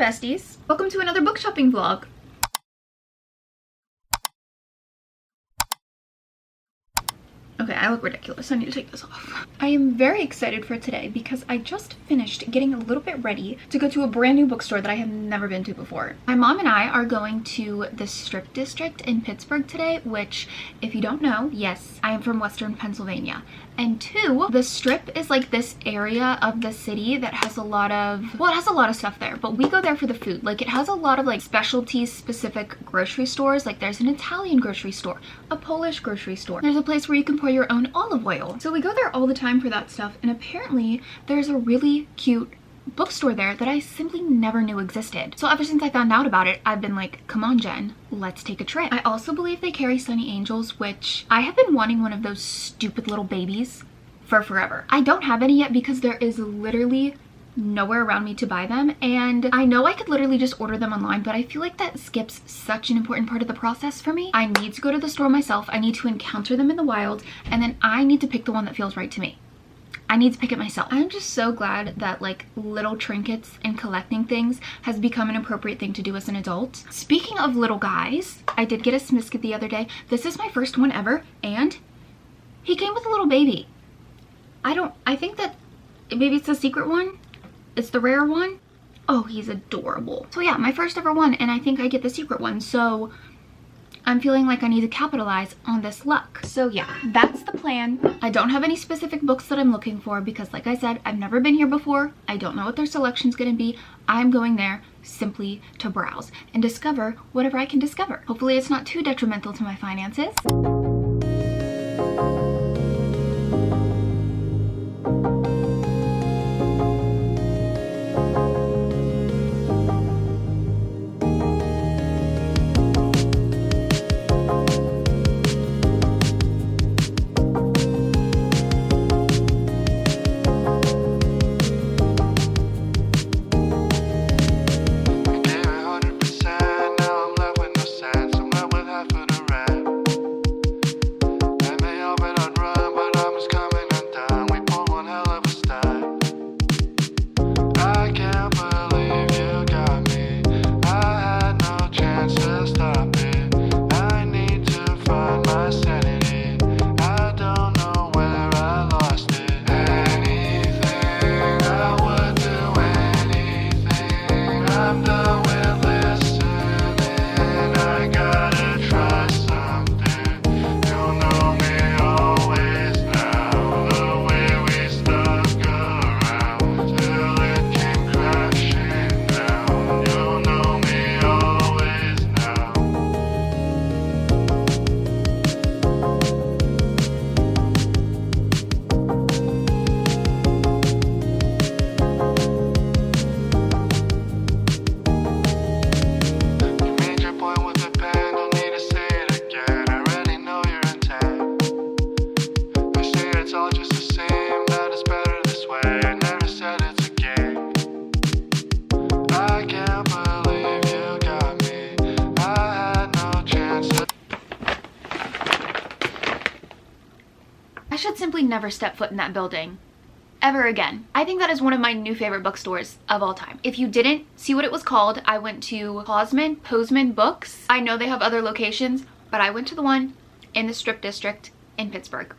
besties, welcome to another book shopping vlog. Okay, I look ridiculous. I need to take this off. I am very excited for today because I just finished getting a little bit ready to go to a brand new bookstore that I have never been to before. My mom and I are going to the Strip District in Pittsburgh today, which, if you don't know, yes, I am from Western Pennsylvania. And two, the Strip is like this area of the city that has a lot of, well, it has a lot of stuff there, but we go there for the food. Like, it has a lot of like specialty specific grocery stores. Like, there's an Italian grocery store, a Polish grocery store. There's a place where you can pour your own olive oil. So we go there all the time for that stuff. And apparently there's a really cute bookstore there that I simply never knew existed. So ever since I found out about it, I've been like, come on Jen, let's take a trip. I also believe they carry Sonny Angels, which I have been wanting one of those stupid little babies for forever. I don't have any yet because there is literally nowhere around me to buy them, and I know I could literally just order them online, but I feel like that skips such an important part of the process for me. I need to go to the store myself, I need to encounter them in the wild, and then I need to pick the one that feels right to me. I need to pick it myself. I'm just so glad that like little trinkets and collecting things has become an appropriate thing to do as an adult. Speaking of little guys, I did get a Smisket the other day. This is my first one ever, and he came with a little baby. I think that maybe it's a secret one. It's the rare one. Oh, he's adorable. So yeah, my first ever one, and I think I get the secret one. So I'm feeling like I need to capitalize on this luck. So yeah, that's the plan. I don't have any specific books that I'm looking for because, like I said, I've never been here before. I don't know what their selection's gonna be. I'm going there simply to browse and discover whatever I can discover. Hopefully it's not too detrimental to my finances. I should simply never step foot in that building ever again. I think that is one of my new favorite bookstores of all time. If you didn't see what it was called, I went to Postman Books. I know they have other locations, but I went to the one in the Strip District in Pittsburgh.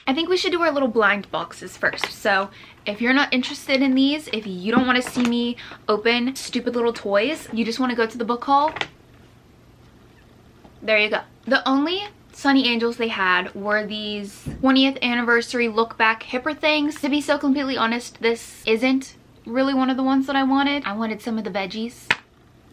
I think we should do our little blind boxes first. So if you're not interested in these, if you don't want to see me open stupid little toys, you just want to go to the book haul, there you go. The only Sonny Angels they had were these 20th anniversary look back hipper things. To be so completely honest, this isn't really one of the ones that I wanted. I wanted some of the veggies,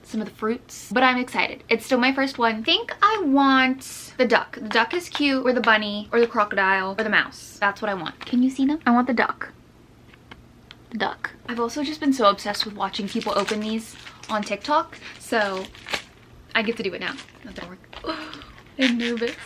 some of the fruits, but I'm excited. It's still my first one. I think I want the duck. The duck is cute, or the bunny, or the crocodile, or the mouse. That's what I want. Can you see them? I want the duck. The duck. I've also just been so obsessed with watching people open these on TikTok, so I get to do it now. That didn't work. I'm nervous.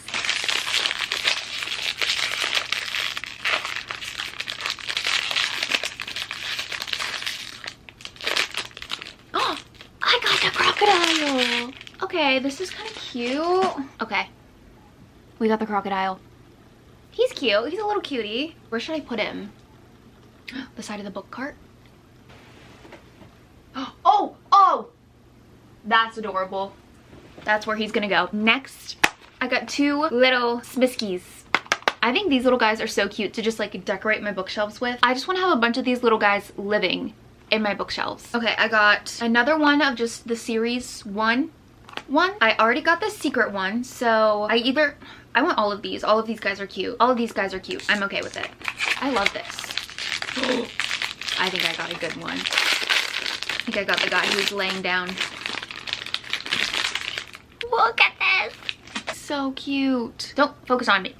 Oh, I got the crocodile. Okay, this is kind of cute. Okay, we got the crocodile. He's cute. He's a little cutie. Where should I put him? The side of the book cart. That's adorable. That's where he's gonna go. Next, I got two little Smiskies. I think these little guys are so cute to just like decorate my bookshelves with. I just want to have a bunch of these little guys living in my bookshelves. Okay, I got another one of just the series one. I already got the secret one, so I want all of these. All of these guys are cute. All of these guys are cute. I'm okay with it. I love this. I think I got a good one. I think I got the guy who's laying down. Look at this. So cute. Don't focus on me.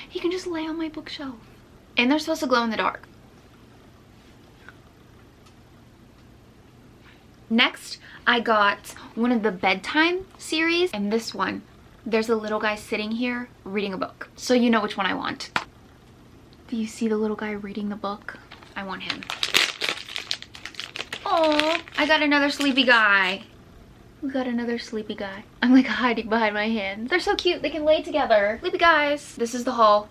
He can just lay on my bookshelf. And they're supposed to glow in the dark. Next, I got one of the bedtime series, and this one, there's a little guy sitting here reading a book. So you know which one I want. Do you see the little guy reading the book? I want him. Oh, I got another sleepy guy. We got another sleepy guy. I'm like hiding behind my hand. They're so cute. They can lay together. Sleepy guys. This is the haul.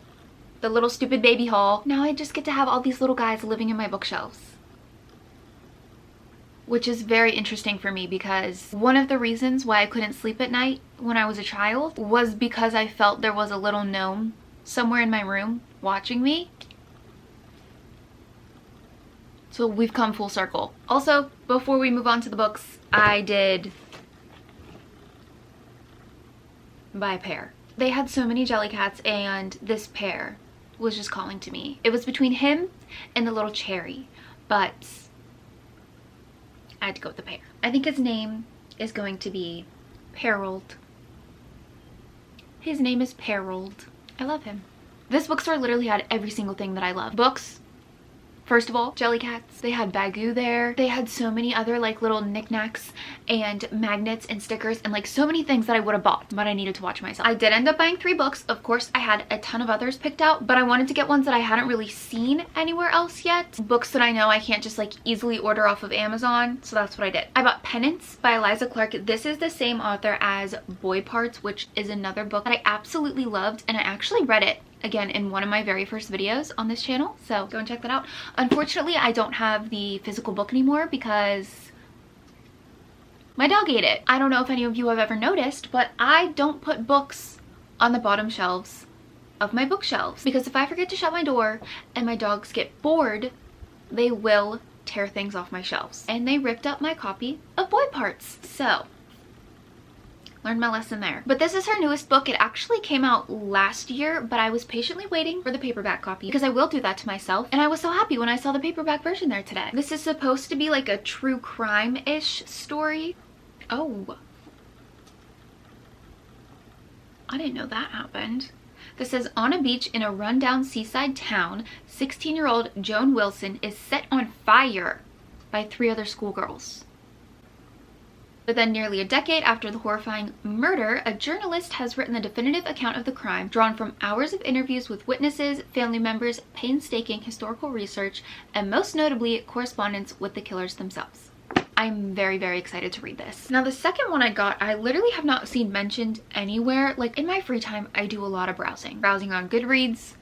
The little stupid baby haul. Now I just get to have all these little guys living in my bookshelves. Which is very interesting for me because one of the reasons why I couldn't sleep at night when I was a child was because I felt there was a little gnome somewhere in my room watching me. So we've come full circle. Also, before we move on to the books, I did buy a pair. They had so many Jellycats and this pair was just calling to me. It was between him and the little cherry, but I had to go with the pair. I think his name is going to be Harold. His name is Harold. I love him. This bookstore literally had every single thing that I love. Books, first of all, Jellycats. They had Bagoo there. They had so many other like little knickknacks and magnets and stickers and like so many things that I would have bought, but I needed to watch myself. I did end up buying 3 books. Of course, I had a ton of others picked out, but I wanted to get ones that I hadn't really seen anywhere else yet. Books that I know I can't just like easily order off of Amazon, so that's what I did. I bought Pennants by Eliza Clark. This is the same author as Boy Parts, which is another book that I absolutely loved, and I actually read it again in one of my very first videos on this channel, so go and check that out. Unfortunately, I don't have the physical book anymore because my dog ate it. I don't know if any of you have ever noticed, but I don't put books on the bottom shelves of my bookshelves because if I forget to shut my door and my dogs get bored, they will tear things off my shelves. And they ripped up my copy of Boy Parts. So learned my lesson there. But this is her newest book. It actually came out last year, but I was patiently waiting for the paperback copy because I will do that to myself. And I was so happy when I saw the paperback version there today. This is supposed to be like a true crime-ish story. Oh. I didn't know that happened. This says, on a beach in a rundown seaside town, 16-year-old Joan Wilson is set on fire by 3 other schoolgirls. But then nearly a decade after the horrifying murder, a journalist has written the definitive account of the crime, drawn from hours of interviews with witnesses, family members, painstaking historical research, and most notably, correspondence with the killers themselves. I'm very, very excited to read this. Now, the second one I got, I literally have not seen mentioned anywhere. Like, in my free time, I do a lot of browsing. Browsing on Goodreads,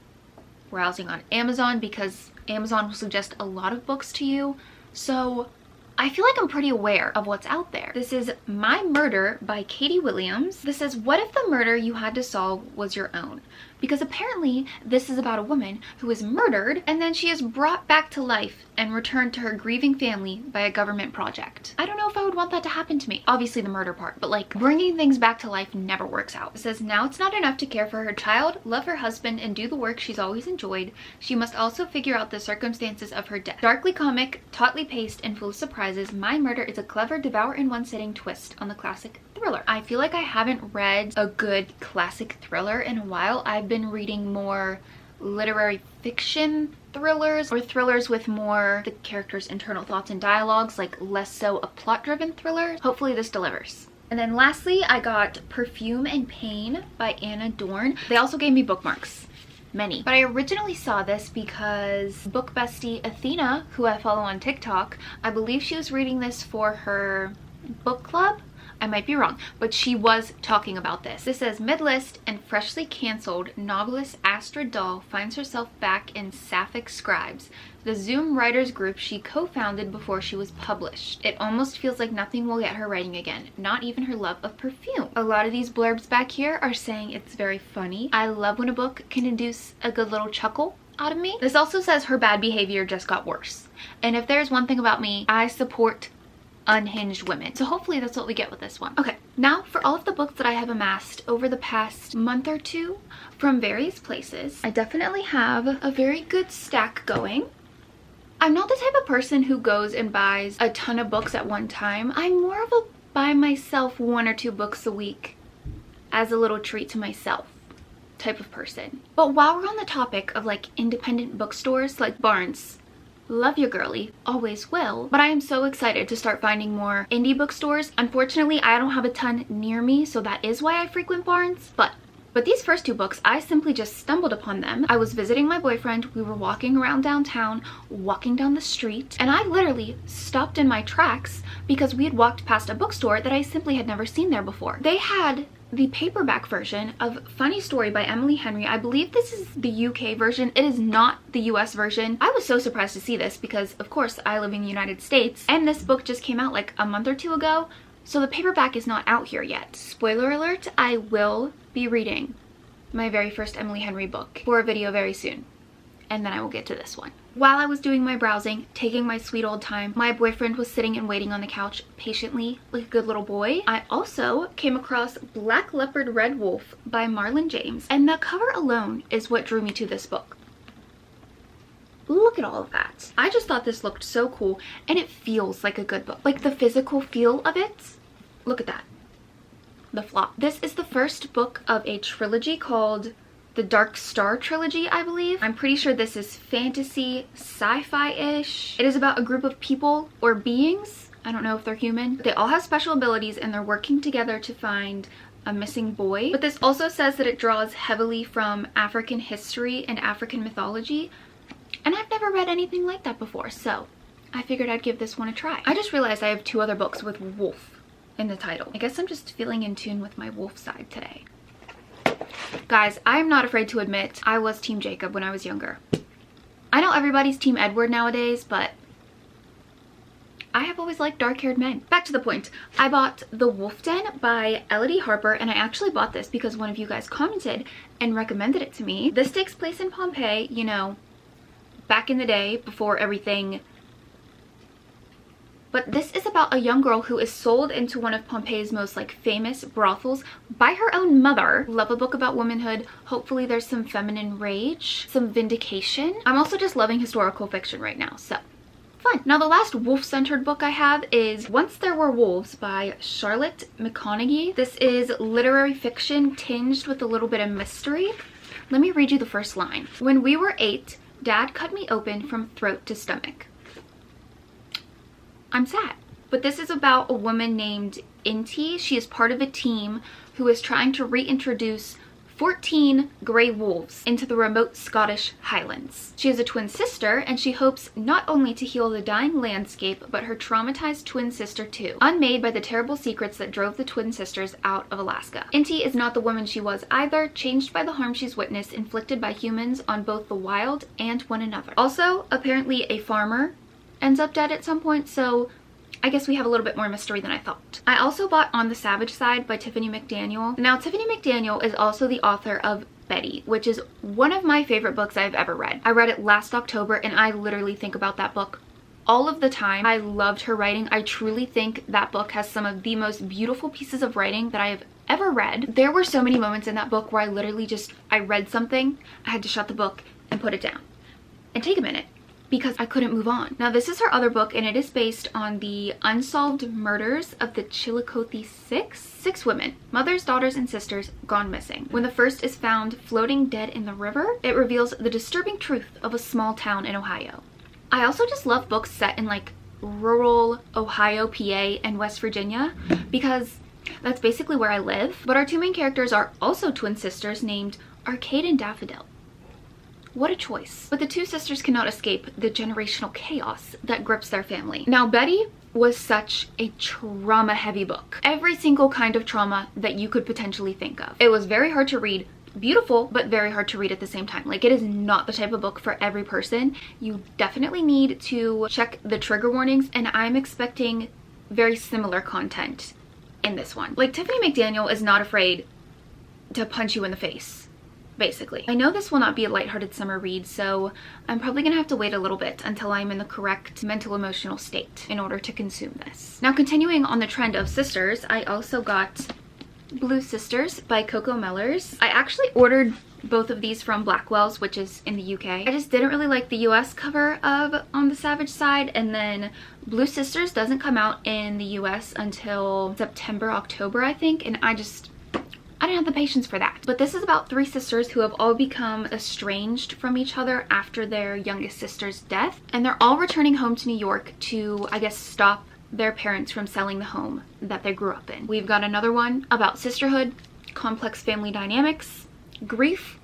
browsing on Amazon, because Amazon will suggest a lot of books to you. So I feel like I'm pretty aware of what's out there. This is My Murder by Katie Williams. This says, what if the murder you had to solve was your own? Because apparently this is about a woman who is murdered and then she is brought back to life and returned to her grieving family by a government project. I don't know if I would want that to happen to me. Obviously the murder part, but like bringing things back to life never works out. It says, now it's not enough to care for her child, love her husband, and do the work she's always enjoyed. She must also figure out the circumstances of her death. Darkly comic, tautly paced, and full of surprises, My Murder is a clever devour-in-one-sitting twist on the classic thriller. I feel like I haven't read a good classic thriller in a while. I've been reading more literary fiction thrillers or thrillers with more the characters' internal thoughts and dialogues, like less so a plot-driven thriller. Hopefully this delivers. And then lastly, I got Perfume and Pain by Anna Dorn. They also gave me bookmarks. Many. But I originally saw this because book bestie Athena, who I follow on TikTok, I believe she was reading this for her book club. I might be wrong, but she was talking about this. This says, mid-list and freshly cancelled novelist Astrid Dahl finds herself back in Sapphic Scribes, the Zoom writers group she co-founded before she was published. It almost feels like nothing will get her writing again, not even her love of perfume. A lot of these blurbs back here are saying it's very funny. I love when a book can induce a good little chuckle out of me. This also says her bad behavior just got worse. And if there's one thing about me, I support unhinged women. So hopefully that's what we get with this one. Okay, now for all of the books that I have amassed over the past month or two from various places, I definitely have a very good stack going. I'm not the type of person who goes and buys a ton of books at one time. I'm more of a buy myself 1 or 2 books a week as a little treat to myself type of person. But while we're on the topic of like independent bookstores like Barnes, love you girly, always will, but I am so excited to start finding more indie bookstores. Unfortunately, I don't have a ton near me, so that is why I frequent Barnes, but these first 2 books, I simply just stumbled upon them. I was visiting my boyfriend, we were walking around downtown, walking down the street, and I literally stopped in my tracks because we had walked past a bookstore that I simply had never seen there before. They had the paperback version of Funny Story by Emily Henry. I believe this is the UK version. It is not the US version. I was so surprised to see this because, of course, I live in the United States, and this book just came out like a month or 2 ago, so the paperback is not out here yet. Spoiler alert, I will be reading my very first Emily Henry book for a video very soon, and then I will get to this one. While I was doing my browsing, taking my sweet old time, my boyfriend was sitting and waiting on the couch patiently like a good little boy. I also came across Black Leopard Red Wolf by Marlon James, and the cover alone is what drew me to this book. Look at all of that. I just thought this looked so cool, and it feels like a good book. Like the physical feel of it, look at that. The flop. This is the first book of a trilogy called the Dark Star trilogy, I believe. I'm pretty sure this is fantasy, sci-fi-ish. It is about a group of people or beings, I don't know if they're human. They all have special abilities and they're working together to find a missing boy. But this also says that it draws heavily from African history and African mythology. And I've never read anything like that before, so I figured I'd give this one a try. I just realized I have 2 other books with wolf in the title. I guess I'm just feeling in tune with my wolf side today. Guys, I am not afraid to admit I was Team Jacob when I was younger. I know everybody's Team Edward nowadays, but I have always liked dark-haired men. Back to the point. I bought The Wolf Den by Elodie Harper, and I actually bought this because one of you guys commented and recommended it to me. This takes place in Pompeii, you know, back in the day before everything. But this is about a young girl who is sold into one of Pompeii's most like famous brothels by her own mother. Love a book about womanhood. Hopefully there's some feminine rage, some vindication. I'm also just loving historical fiction right now, so fun. Now the last wolf-centered book I have is Once There Were Wolves by Charlotte McConaughey. This is literary fiction tinged with a little bit of mystery. Let me read you the first line. When we were 8, Dad cut me open from throat to stomach. I'm sad. But this is about a woman named Inti. She is part of a team who is trying to reintroduce 14 grey wolves into the remote Scottish Highlands. She has a twin sister, and she hopes not only to heal the dying landscape, but her traumatized twin sister too, unmade by the terrible secrets that drove the twin sisters out of Alaska. Inti is not the woman she was either, changed by the harm she's witnessed inflicted by humans on both the wild and one another. Also, apparently a farmer ends up dead at some point, so I guess we have a little bit more mystery than I thought. I also bought On the Savage Side by Tiffany McDaniel. Now, Tiffany McDaniel is also the author of Betty, which is one of my favorite books I've ever read. I read it last October, and I literally think about that book all of the time. I loved her writing. I truly think that book has some of the most beautiful pieces of writing that I have ever read. There were so many moments in that book where I literally I read something, I had to shut the book and put it down and take a minute, because I couldn't move on. Now this is her other book, and it is based on the unsolved murders of the Chillicothe Six women, mothers, daughters, and sisters gone missing. When the first is found floating dead in the river, it reveals the disturbing truth of a small town in Ohio. I also just love books set in like rural Ohio, PA, and West Virginia, because that's basically where I live. But our 2 main characters are also twin sisters named Arcade and Daffodil. What a choice. But the 2 sisters cannot escape the generational chaos that grips their family. Now, Betty was such a trauma heavy book. Every single kind of trauma that you could potentially think of. It was very hard to read, beautiful, but very hard to read at the same time. Like, it is not the type of book for every person. You definitely need to check the trigger warnings, and I'm expecting very similar content in this one. Like, Tiffany McDaniel is not afraid to punch you in the face, basically. I know this will not be a lighthearted summer read, so I'm probably gonna have to wait a little bit until I'm in the correct mental emotional state in order to consume this. Now, continuing on the trend of sisters, I also got Blue Sisters by Coco Mellors. I actually ordered both of these from Blackwell's, which is in the UK. I just didn't really like the US cover of On the Savage Side, and then Blue Sisters doesn't come out in the US until September, October, I think, and I didn't have the patience for that. But this is about three sisters who have all become estranged from each other after their youngest sister's death, and they're all returning home to New York to, I guess, stop their parents from selling the home that they grew up in. We've got another one about sisterhood, complex family dynamics, grief,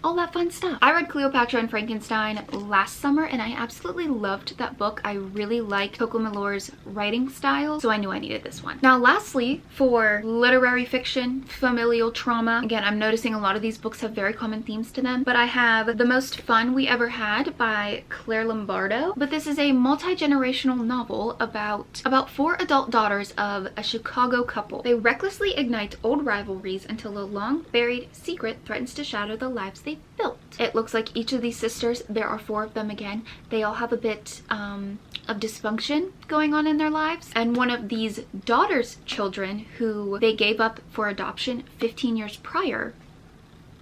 all that fun stuff. I read Cleopatra and Frankenstein last summer, and I absolutely loved that book. I really like Coco Mellors' writing style, so I knew I needed this one. Now, lastly, for literary fiction, familial trauma, again, I'm noticing a lot of these books have very common themes to them, but I have The Most Fun We Ever Had by Claire Lombardo. But this is a multi-generational novel about four adult daughters of a Chicago couple. They recklessly ignite old rivalries until a long-buried secret threatens to shatter the lives they built. It looks like each of these sisters, there are four of them again, they all have a bit of dysfunction going on in their lives, and one of these daughters' children, who they gave up for adoption 15 years prior,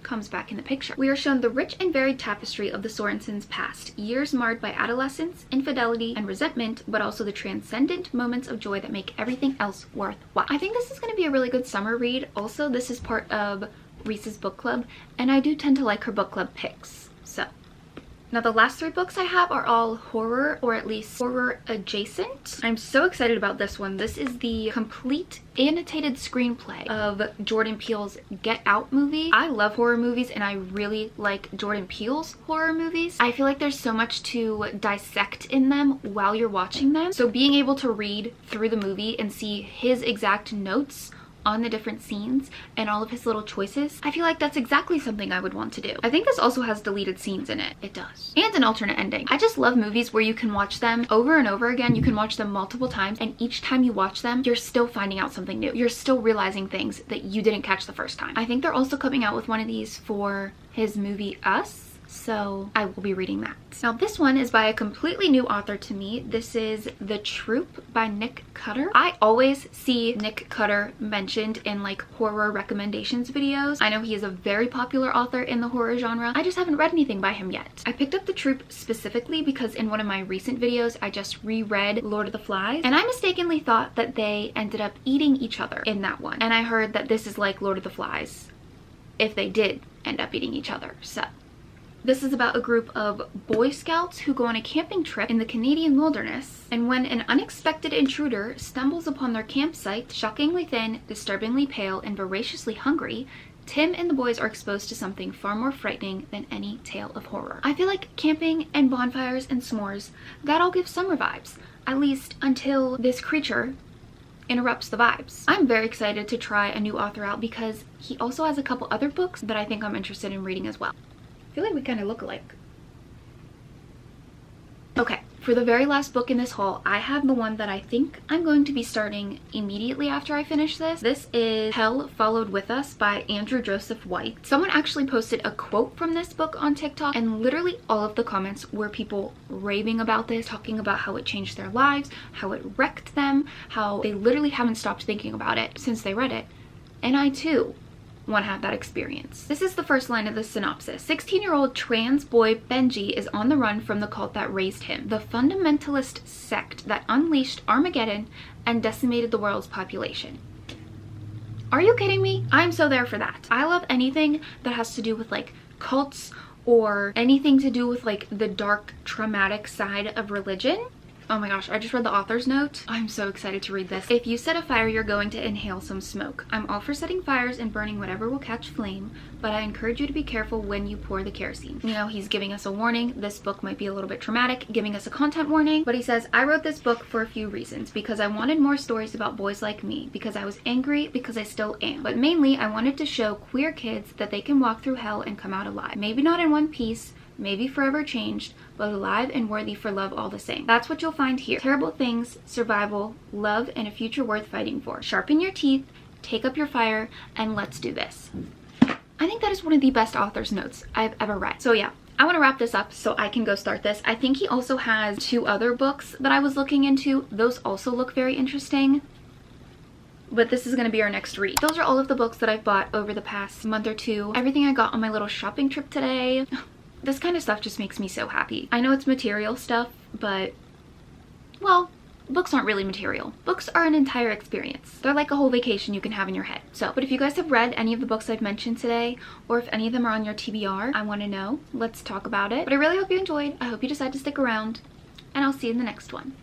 comes back in the picture. We are shown the rich and varied tapestry of the Sorensens' past, years marred by adolescence, infidelity, and resentment, but also the transcendent moments of joy that make everything else worthwhile. I think this is going to be a really good summer read. Also, this is part of Reese's book club, and I do tend to like her book club picks. So now the last three books I have are all horror, or at least horror adjacent. I'm so excited about this one. This is the complete annotated screenplay of Jordan Peele's Get Out movie. I love horror movies, and I really like Jordan Peele's horror movies. I feel like there's so much to dissect in them while you're watching them. So being able to read through the movie and see his exact notes on the different scenes and all of his little choices, I feel like that's exactly something I would want to do. I think this also has deleted scenes in it. It does. And an alternate ending. I just love movies where you can watch them over and over again. You can watch them multiple times, and each time you watch them, you're still finding out something new. You're still realizing things that you didn't catch the first time. I think they're also coming out with one of these for his movie Us, so I will be reading that. Now, this one is by a completely new author to me. This is The Troop by Nick Cutter. I always see Nick Cutter mentioned in like horror recommendations videos. I know he is a very popular author in the horror genre. I just haven't read anything by him yet. I picked up The Troop specifically because in one of my recent videos, I just reread Lord of the Flies, and I mistakenly thought that they ended up eating each other in that one. And I heard that this is like Lord of the Flies if they did end up eating each other. So this is about a group of Boy Scouts who go on a camping trip in the Canadian wilderness, and when an unexpected intruder stumbles upon their campsite, shockingly thin, disturbingly pale, and voraciously hungry, Tim and the boys are exposed to something far more frightening than any tale of horror. I feel like camping and bonfires and s'mores, that all gives summer vibes, at least until this creature interrupts the vibes. I'm very excited to try a new author out because he also has a couple other books that I think I'm interested in reading as well. I feel like we kind of look alike. Okay, for the very last book in this haul, I have the one that I think I'm going to be starting immediately after I finish this. This is Hell Followed With Us by Andrew Joseph White. Someone actually posted a quote from this book on TikTok, and literally all of the comments were people raving about this, talking about how it changed their lives, how it wrecked them, how they literally haven't stopped thinking about it since they read it. And I too want to have that experience. This is the first line of the synopsis. 16-year-old trans boy Benji is on the run from the cult that raised him, the fundamentalist sect that unleashed Armageddon and decimated the world's population. Are you kidding me? I'm so there for that. I love anything that has to do with like cults or anything to do with like the dark traumatic side of religion. Oh my gosh, I just read the author's note. I'm so excited to read this. If you set a fire, you're going to inhale some smoke. I'm all for setting fires and burning whatever will catch flame, but I encourage you to be careful when you pour the kerosene. You know, he's giving us a warning. This book might be a little bit traumatic, giving us a content warning, but he says, I wrote this book for a few reasons, because I wanted more stories about boys like me, because I was angry, because I still am. But mainly, I wanted to show queer kids that they can walk through hell and come out alive. Maybe not in one piece, maybe forever changed, but alive and worthy for love all the same. That's what you'll find here. Terrible things, survival, love, and a future worth fighting for. Sharpen your teeth, take up your fire, and let's do this. I think that is one of the best author's notes I've ever read. So yeah, I want to wrap this up so I can go start this. I think he also has 2 other books that I was looking into. Those also look very interesting, but this is going to be our next read. Those are all of the books that I've bought over the past month or 2. Everything I got on my little shopping trip today. This kind of stuff just makes me so happy. I know it's material stuff, but, well, books aren't really material. Books are an entire experience. They're like a whole vacation you can have in your head. So, but if you guys have read any of the books I've mentioned today, or if any of them are on your TBR, I want to know. Let's talk about it. But I really hope you enjoyed. I hope you decide to stick around, and I'll see you in the next one.